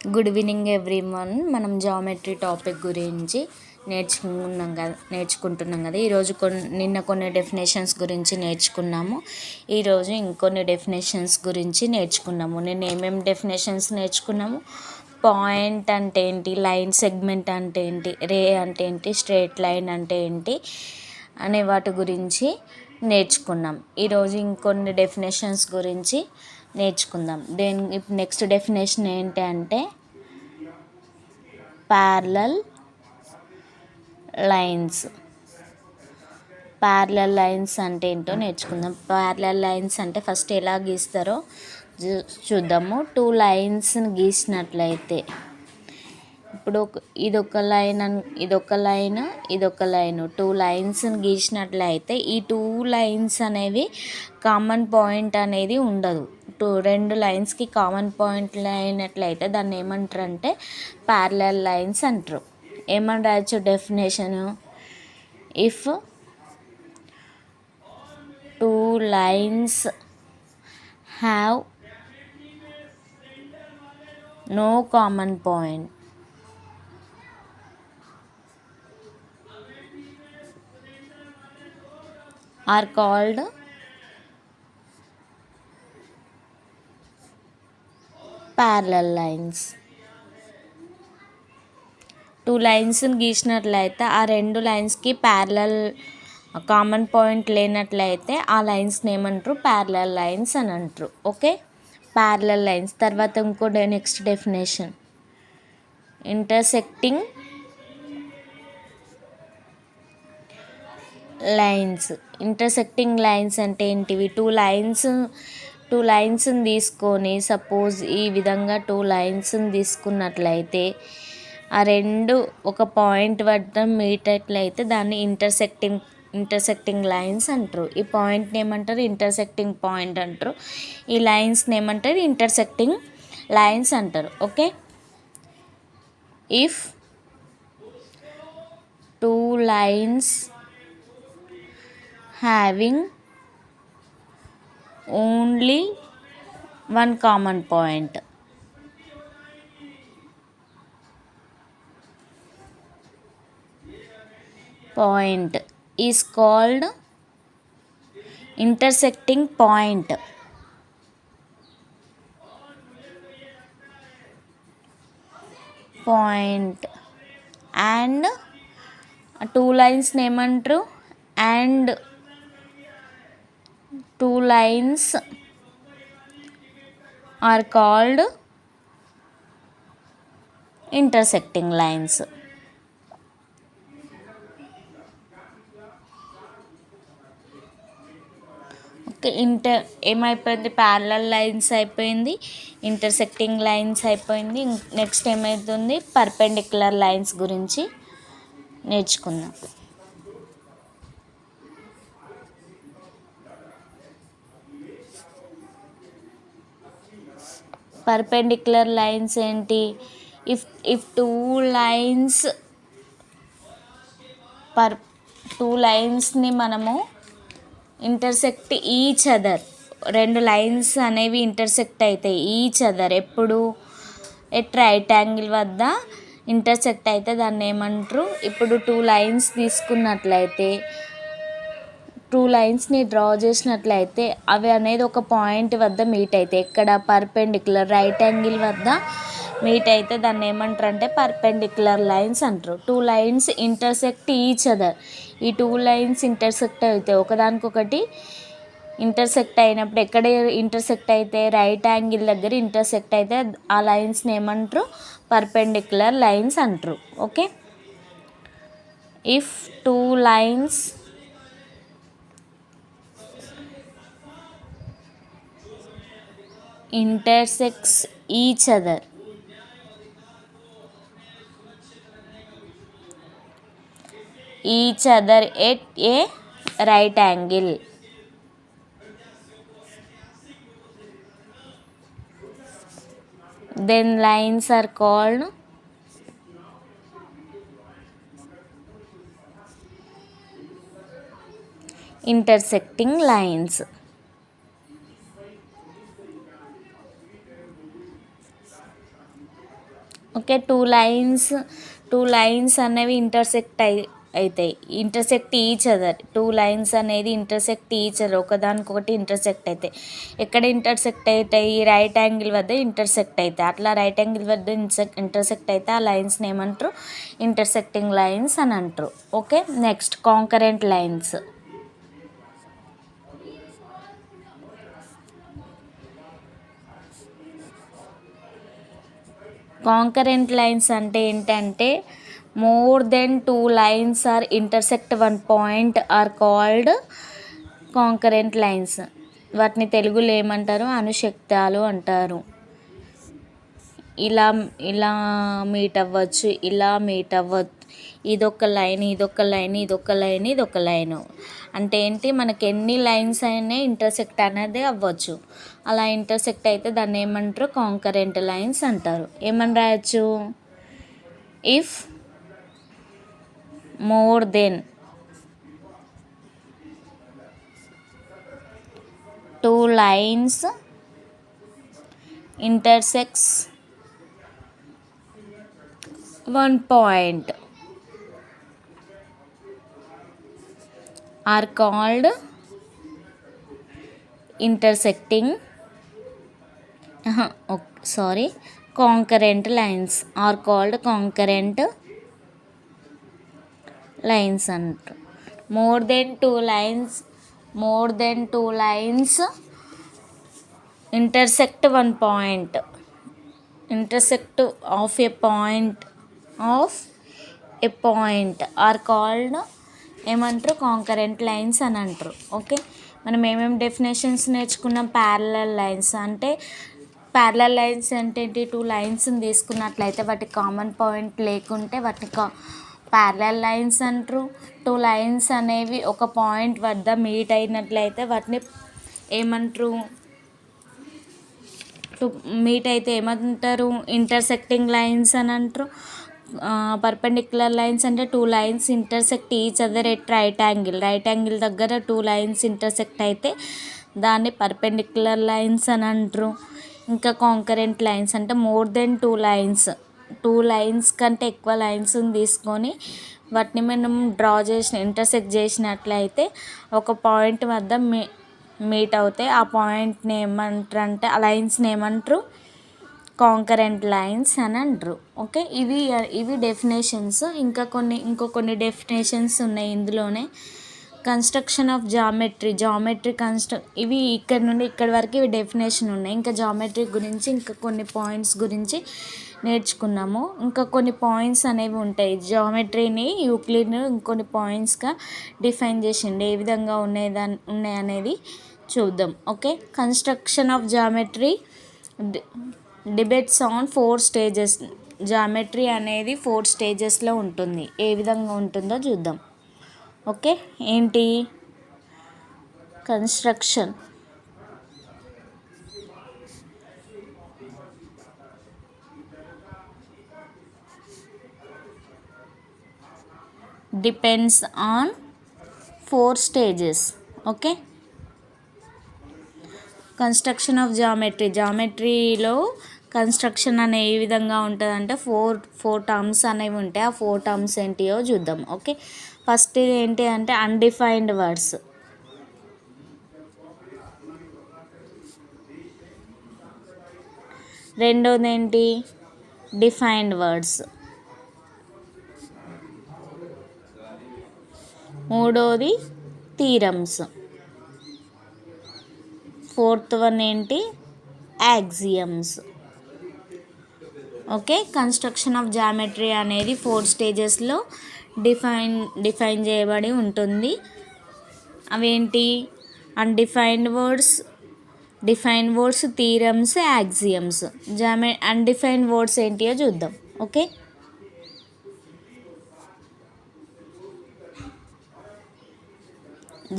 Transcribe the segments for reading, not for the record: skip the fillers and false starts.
Good evening everyone. మనం geometry topic గురించి నేర్చుకుంటున్నాం కదా. ఈరోజు నిన్న కొన్ని డెఫినేషన్స్ గురించి నేర్చుకున్నాము. ఈరోజు ఇంకొన్ని డెఫినేషన్స్ గురించి నేర్చుకున్నాము. నిన్న ఏమేమి డెఫినేషన్స్ నేర్చుకున్నాము? పాయింట్ అంటే ఏంటి, లైన్ సెగ్మెంట్ అంటే ఏంటి, రే అంటే ఏంటి, స్ట్రేట్ లైన్ అంటే ఏంటి అనే వాటి గురించి నేర్చుకున్నాం. ఈరోజు ఇంకొన్ని డెఫినేషన్స్ గురించి నేర్చుకుందాం. నెక్స్ట్ డెఫినేషన్ ఏంటి అంటే ప్యారలల్ లైన్స్. ప్యారలల్ లైన్స్ అంటే ఏంటో నేర్చుకుందాం. ప్యారలల్ లైన్స్ అంటే ఫస్ట్ ఎలా గీస్తారో చూద్దాము. టూ లైన్స్ని గీసినట్లయితే ఇప్పుడు ఇదొక లైన్ ఇదొక లైన్ టూ లైన్స్ని గీసినట్లయితే ఈ టూ లైన్స్ అనేవి కామన్ పాయింట్ అనేది ఉండదు. రెండు లైన్స్కి కామన్ పాయింట్ అయినట్లయితే దాన్ని ఏమంటారు అంటే ప్యారలల్ లైన్స్ అంటారు. ఏమని రాయొచ్చు definition? If two lines have no common point are called parallel lines. Two లైన్స్ని గీసినట్లయితే ఆ రెండు లైన్స్కి ప్యారలల్ కామన్ పాయింట్ లేనట్లయితే ఆ లైన్స్ని ఏమంటారు? ప్యారలల్ లైన్స్ అని అంటారు. Okay, parallel lines. తర్వాత ఇంకో next definition intersecting lines. Intersecting lines అంటే ఏంటివి? టూ లైన్స్ని తీసుకొని సపోజ్ ఈ విధంగా టూ లైన్స్ని తీసుకున్నట్లయితే ఆ రెండు ఒక పాయింట్ వద్ద మీట్ అట్లయితే దాన్ని ఇంటర్సెక్టింగ్ లైన్స్ అంటారు. ఈ పాయింట్ని ఏమంటారు? ఇంటర్సెక్టింగ్ పాయింట్ అంటారు. ఈ లైన్స్ని ఏమంటారు? ఇంటర్సెక్టింగ్ లైన్స్ అంటారు. Okay, if two lines having only one common point is called intersecting point. And two lines ఏమంటారు? And two lines are called intersecting lines. Okay, ఏమైపోయింది? ప్యారలల్ లైన్స్ అయిపోయింది, ఇంటర్సెక్టింగ్ లైన్స్ అయిపోయింది. Next ఏమవుతుంది? Perpendicular lines గురించి నేర్చుకుందాం. Perpendicular lines ఏంటి? If two లైన్స్ని మనము ఇంటర్సెక్ట్ ఈచ్ అదర్, రెండు లైన్స్ అనేవి ఇంటర్సెక్ట్ అవుతాయి ఈచ్ అదర్ ఎప్పుడు? ఎట్ రైట్ యాంగిల్ వద్ద ఇంటర్సెక్ట్ అయితే దాన్ని ఏమంటారు? ఇప్పుడు టూ లైన్స్ తీసుకున్నట్లయితే టూ లైన్స్ని డ్రా చేసినట్లయితే అవి అనేది ఒక పాయింట్ వద్ద మీట్ అవుతాయి. ఎక్కడ? పర్పెండిక్యులర్ రైట్ యాంగిల్ వద్ద మీట్ అయితే దాన్ని ఏమంటారు అంటే పర్పెండిక్యులర్ లైన్స్ అంటారు. Two lines intersect each other, ఈ టూ లైన్స్ ఇంటర్సెక్ట్ అవుతాయి ఒకదానికొకటి. ఇంటర్సెక్ట్ అయినప్పుడు ఎక్కడ ఇంటర్సెక్ట్ అయితే? రైట్ యాంగిల్ దగ్గర ఇంటర్సెక్ట్ అయితే ఆ లైన్స్ని ఏమంటారు? పర్పెండిక్యులర్ లైన్స్ అంటారు. Okay, if two lines intersects each other at a right angle, then lines are called intersecting lines. Okay, two lines అనేవి ఇంటర్సెక్ట్ అవుతాయి. Intersect each other. Two lines అనేది intersect each other, ఒకదానికొకటి intersect అవుతాయి. ఎక్కడ intersect అవుతాయి? Right angle వద్ద intersect అవుతాయి. అట్లా రైట్ యాంగిల్ వద్ద ఇంటర్సెక్ట్ అయితే ఆ లైన్స్ని ఏమంటారు? ఇంటర్సెక్టింగ్ లైన్స్ అని అంటారు. Okay, next concurrent lines. Concurrent lines అంటే ఏంటంటే more than two lines are intersect one point are called concurrent lines. వాటిని తెలుగులో ఏమంటారు? అనుశక్తాలు అంటారు. ఇలా ఇలా మీట్ అవ్వచ్చు, ఇలా మీట్ అవ్వచ్చు. ఇదొక లైన్, ఇదొక లైన్, ఇదొక లైన్, ఇదొక లైను. అంటే ఏంటి? మనకి ఎన్ని లైన్స్ అయినా ఇంటర్సెక్ట్ అనేది అవ్వచ్చు. అలా ఇంటర్సెక్ట్ అయితే దాన్ని ఏమంటారు? కాంకరెంట్ లైన్స్ అంటారు. ఏమని రాయొచ్చు? If more than two lines intersects one point are called intersecting concurrent lines are called concurrent lines అంటారు. more than two lines intersect one point, intersect of a point are called ఏమంటారు? Concurrent lines అని అంటారు. Okay, మనం ఏమేమి definitions నేర్చుకున్నాం? Parallel lines అంటే ఏంటి? Two లైన్స్ని తీసుకున్నట్లయితే వాటి కామన్ పాయింట్ లేకుంటే వాటిని ప్యారలల్ లైన్స్ అంటారు. టూ లైన్స్ అనేవి ఒక పాయింట్ వద్ద మీట్ అయినట్లయితే వాటిని ఏమంటారు? మీట్ అయితే ఏమంటారు? ఇంటర్సెక్టింగ్ లైన్స్ అని అంటారు. పర్పెండిక్యులర్ లైన్స్ అంటే two lines intersect each other at right angle దగ్గర టూ లైన్స్ ఇంటర్సెక్ట్ అయితే దాన్ని పర్పెండిక్యులర్ లైన్స్ అని అంటారు. ఇంకా కాంకరెంట్ లైన్స్ అంటే మోర్ దెన్ టూ లైన్స్ కంటే ఎక్కువ లైన్స్ని తీసుకొని వాటిని మనం ఇంటర్సెక్ట్ చేసినట్లయితే ఒక పాయింట్ వద్ద మీట్ అవుతాయి. ఆ పాయింట్ని ఏమంటారు అంటే ఆ లైన్స్ని ఏమంటారు? కాంకరెంట్ లైన్స్ అని అంటారు. ఓకే, ఇవి డెఫినేషన్స్. ఇంకో కొన్ని డెఫినేషన్స్ ఉన్నాయి ఇందులోనే. కన్స్ట్రక్షన్ ఆఫ్ జామెట్రీ ఇవి ఇక్కడ నుండి ఇక్కడి వరకు ఇవి డెఫినేషన్ ఉన్నాయి. ఇంకా జామెట్రీ గురించి ఇంకా కొన్ని పాయింట్స్ గురించి నేర్చుకున్నాము. ఇంకా కొన్ని పాయింట్స్ అనేవి ఉంటాయి. జామెట్రీని యూక్లిడ్ ఇంకొన్ని పాయింట్స్గా డిఫైన్ చేసిండు. ఏ విధంగా ఉన్నాయి అనేది చూద్దాం. Okay, construction of geometry debates on 4 stages. Geometry అనేది 4 స్టేజెస్లో ఉంటుంది. ఏ విధంగా ఉంటుందో చూద్దాం. ఓకే, ఏంటి? Construction depends on 4 stages. Okay, construction of జామెట్రీలో కన్స్ట్రక్షన్ అనే ఏ విధంగా ఉంటుంది అంటే ఫోర్ టర్మ్స్ అనేవి ఉంటాయి. ఆ 4 టర్మ్స్ ఏంటియో చూద్దాం. ఓకే, ఫస్ట్ ఏంటి అంటే అన్డిఫైన్డ్ వర్డ్స్. రెండోది ఏంటి? Defined words. మూడోది థీరమ్స్. ఫోర్త్ వన్ ఏంటి? Axioms. Okay, construction of geometry అనేది 4 స్టేజెస్లో డిఫైన్ చేయబడి ఉంటుంది. అవేంటి? Undefined words, defined words, theorems, axioms. Undefined words ఏంటియో చూద్దాం. Okay,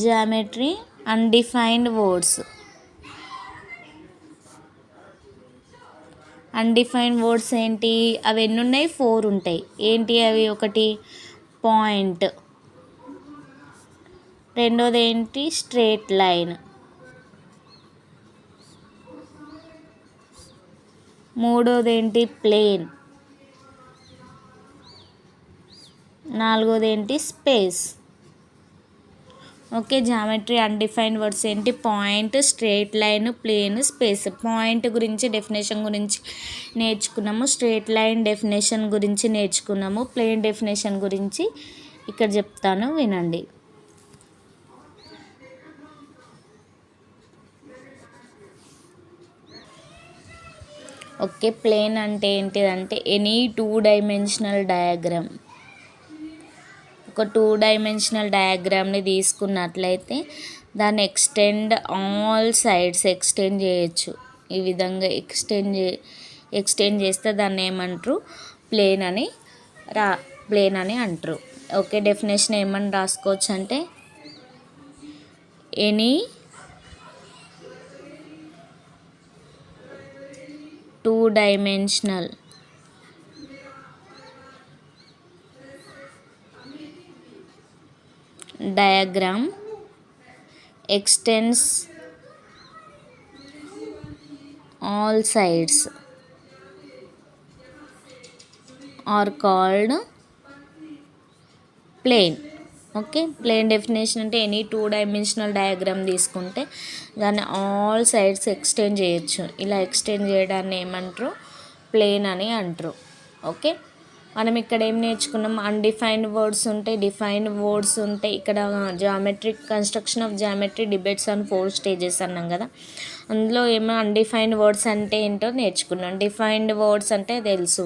geometry undefined words. Undefined words ఏంటి? అవి ఎన్ని ఉన్నాయి? 4 ఉంటాయి. ఏంటి అవి? ఒకటి పాయింట్, రెండోది ఏంటి? స్ట్రేట్ లైన్, మూడోది ఏంటి? ప్లేన్, నాలుగోది ఏంటి? Space. Okay, geometry undefined words ఏంటి? Point, straight line, plane, space. Point గురించి డెఫినేషన్ గురించి నేర్చుకున్నాము, స్ట్రేట్ లైన్ డెఫినేషన్ గురించి నేర్చుకున్నాము, ప్లేన్ డెఫినేషన్ గురించి ఇక్కడ చెప్తాను వినండి. ఓకే, ప్లేన్ అంటే ఏంటిదంటే ఎనీ 2 డైమెన్షనల్ డయాగ్రామ్. ఒక 2 డైమెన్షనల్ డయాగ్రామ్ని తీసుకున్నట్లయితే దాన్ని ఆల్ సైడ్స్ ఎక్స్టెండ్ చేయొచ్చు. ఈ విధంగా ఎక్స్టెండ్ చేస్తే దాన్ని ఏమంటారు? ప్లేన్ అని అంటారు. ఓకే, డెఫినేషన్ ఏమని రాసుకోవచ్చు అంటే any 2 dimensional diagram extends all sides are called plane. Okay, plane definition అంటే ఎనీ 2 డైమెన్షనల్ డయాగ్రామ్ తీసుకుంటే దాన్ని ఆల్ సైడ్స్ ఎక్స్టెండ్ చేయొచ్చు. ఇలా ఎక్స్టెండ్ చేయడాన్ని ఏమంటారు? ప్లేన్ అని అంటారు. ఓకే, మనం ఇక్కడ ఏం నేర్చుకున్నాం? అన్డిఫైన్డ్ వర్డ్స్ ఉంటాయి, డిఫైన్డ్ వర్డ్స్ ఉంటాయి. ఇక్కడ geometric construction of geometry debates on 4 stages అన్నాం కదా. అందులో ఏమో అన్డిఫైన్డ్ వర్డ్స్ అంటే ఏంటో నేర్చుకున్నాం. డిఫైన్డ్ వర్డ్స్ అంటే తెలుసు.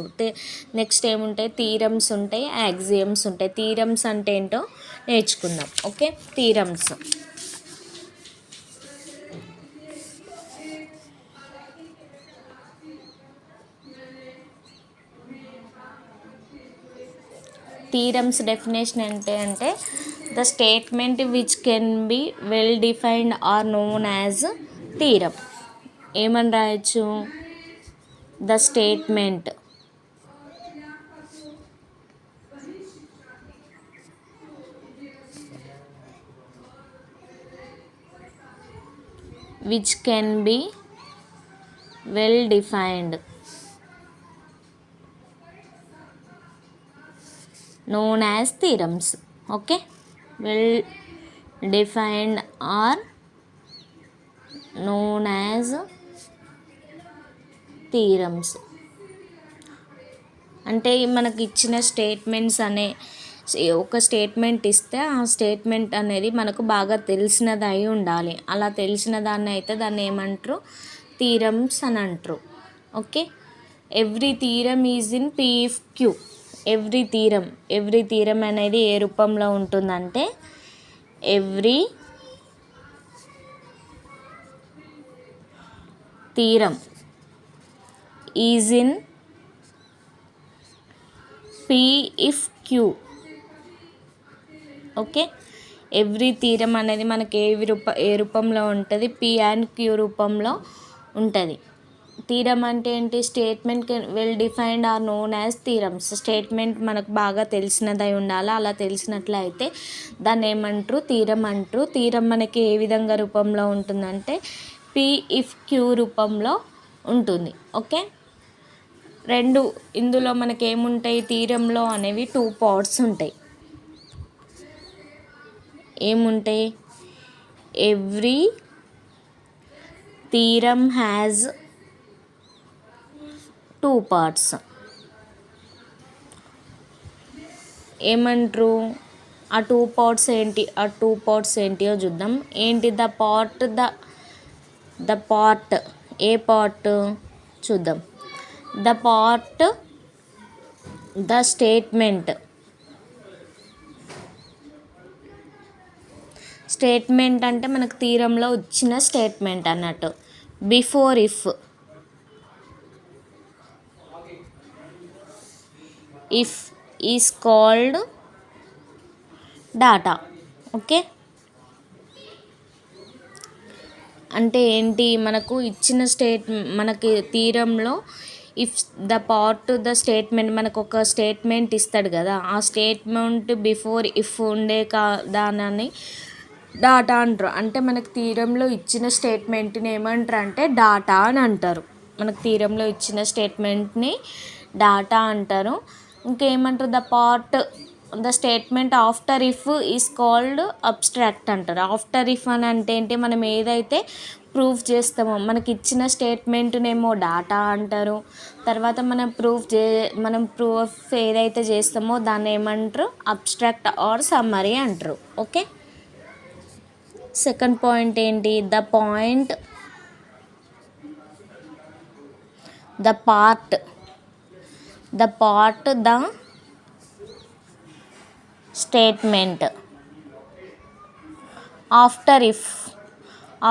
నెక్స్ట్ ఏముంటాయి? థీరమ్స్ ఉంటాయి, యాక్సియమ్స్ ఉంటాయి. థీరమ్స్ అంటే ఏంటో నేర్చుకుందాం. Okay, theorems. థీరమ్స్ డెఫినేషన్ అంటే the statement which can be well defined or known as theorem. ఏమని రాయొచ్చు? The statement which can be well defined known as theorems. Okay, well defined or known as theorems అంటే మనకి ఇచ్చిన statements ఒక statement ఇస్తే ఆ statement అనేది మనకు బాగా తెలిసినది అయి ఉండాలి. అలా తెలిసిన దాన్ని అయితే దాన్ని ఏమంటారు? థీరమ్స్ అని అంటారు. Okay, every theorem is in PFQ. Every theorem అనేది ఏ రూపంలో ఉంటుందంటే every theorem is in PFQ. Okay, every theorem అనేది మనకి ఏ రూపంలో ఉంటుంది? P and Q రూపంలో ఉంటుంది. థీరమ్ అంటే ఏంటి? Statement well defined or known as theorems. Statement మనకు బాగా తెలిసినదై ఉండాలి. అలా తెలిసినట్లయితే దాన్ని ఏమంటారు? థీరమ్ అంటారు. థీరమ్ మనకి ఏ విధంగా రూపంలో ఉంటుందంటే PFQ రూపంలో ఉంటుంది. ఓకే, ఇందులో మనకి ఏముంటాయి? థీరమ్లో అనేవి 2 పార్ట్స్ ఉంటాయి. ఏముంటాయి? Every theorem has 2 parts. ఏమంటారు? ఆ 2 పార్ట్స్ ఏంటియో చూద్దాం. ఏంటి? ద పార్ట్ ఏ పార్ట్ చూద్దాం. ద పార్ట్ ద స్టేట్మెంట్ అంటే మనకు థీరంలో వచ్చిన స్టేట్మెంట్ అన్నట్టు. Before if is called data. Okay, అంటే ఏంటి? మనకు ఇచ్చిన మనకి థీరంలో if the part the statement మనకు ఒక స్టేట్మెంట్ ఇస్తాడు కదా, ఆ స్టేట్మెంట్ బిఫోర్ ఇఫ్ ఉండే దానిని డాటా అంటారు. అంటే మనకు థీరంలో ఇచ్చిన స్టేట్మెంట్ని ఏమంటారు అంటే డాటా అని అంటారు. మనకు థీరంలో ఇచ్చిన స్టేట్మెంట్ని డాటా అంటారు. ఇంకేమంటారు? The part the statement after if is called abstract అంటారు. ఆఫ్టర్ ఇఫ్ అని అంటే ఏంటి, మనం ఏదైతే ప్రూఫ్ చేస్తామో మనకి ఇచ్చిన స్టేట్మెంట్నేమో డాటా అంటారు. తర్వాత మనం ప్రూఫ్ ఏదైతే చేస్తామో దాన్ని ఏమంటారు, అబ్స్ట్రాక్ట్ ఆర్ సమ్మరీ అంటారు. ఓకే. సెకండ్ పాయింట్ ఏంటి, ద స్టేట్మెంట్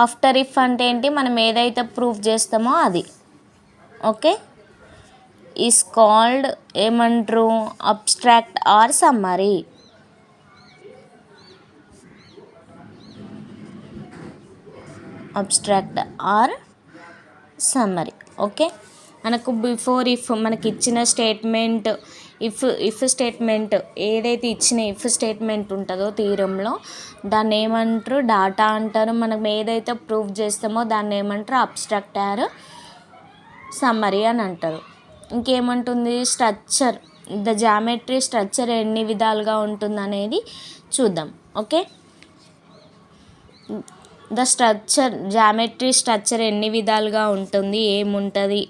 ఆఫ్టర్ ఇఫ్ అంటే ఏంటి, మనం ఏదైతే ప్రూఫ్ చేస్తామో అది. ఓకే. ఈజ్ కాల్డ్ ఏమంటారు, abstract or summary. Abstract or summary. Okay. మనకు బిఫోర్ ఇఫ్ మనకి ఇచ్చిన స్టేట్మెంట్ ఇఫ్ స్టేట్మెంట్ ఏదైతే ఇచ్చిన ఇఫ్ స్టేట్మెంట్ ఉంటుందో థీరంలో దాన్ని ఏమంటారు, డాటా అంటారు. మనం ఏదైతే ప్రూఫ్ చేస్తామో దాన్ని ఏమంటారు, అబ్స్ట్రాక్ట్ ఆర్ సమ్మరీ అని అంటారు. ఇంకేమంటుంది, స్ట్రక్చర్, ద జామెట్రీ స్ట్రక్చర్ ఎన్ని విధాలుగా ఉంటుందనేది చూద్దాం. ఓకే. ద జామెట్రీ స్ట్రక్చర్ ఎన్ని విధాలుగా ఉంటుంది, ఏముంటుంది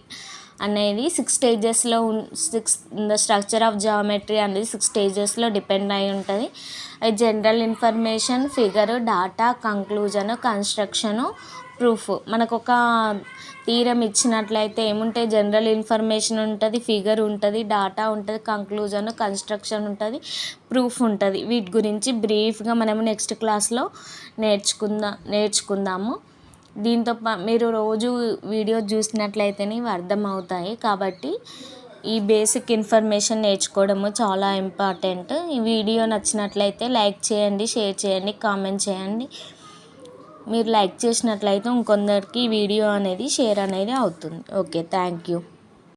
అనేది 6 స్టేజెస్లో ద స్ట్రక్చర్ ఆఫ్ జామెట్రీ అనేది 6 స్టేజెస్లో డిపెండ్ అయి ఉంటుంది. అది general information, figure, data, conclusion, construction, proof. మనకు ఒక థీరం ఇచ్చినట్లయితే ఏముంటాయి, జనరల్ ఇన్ఫర్మేషన్ ఉంటుంది, ఫిగర్ ఉంటుంది, డాటా ఉంటుంది, కంక్లూజన్, కన్స్ట్రక్షన్ ఉంటుంది, ప్రూఫ్ ఉంటుంది. వీటి గురించి బ్రీఫ్గా మనము నెక్స్ట్ క్లాస్లో నేర్చుకుందాము. దీంతో మీరు రోజు వీడియో చూసినట్లయితేనే ఇవి అర్థమవుతాయి. కాబట్టి ఈ బేసిక్ ఇన్ఫర్మేషన్ నేర్చుకోవడము చాలా ఇంపార్టెంట్. ఈ వీడియో నచ్చినట్లయితే లైక్ చేయండి, షేర్ చేయండి, కామెంట్ చేయండి. మీరు లైక్ చేసినట్లయితే ఇంకొందరికి ఈ వీడియో అనేది షేర్ అనేది అవుతుంది. Okay, thank you.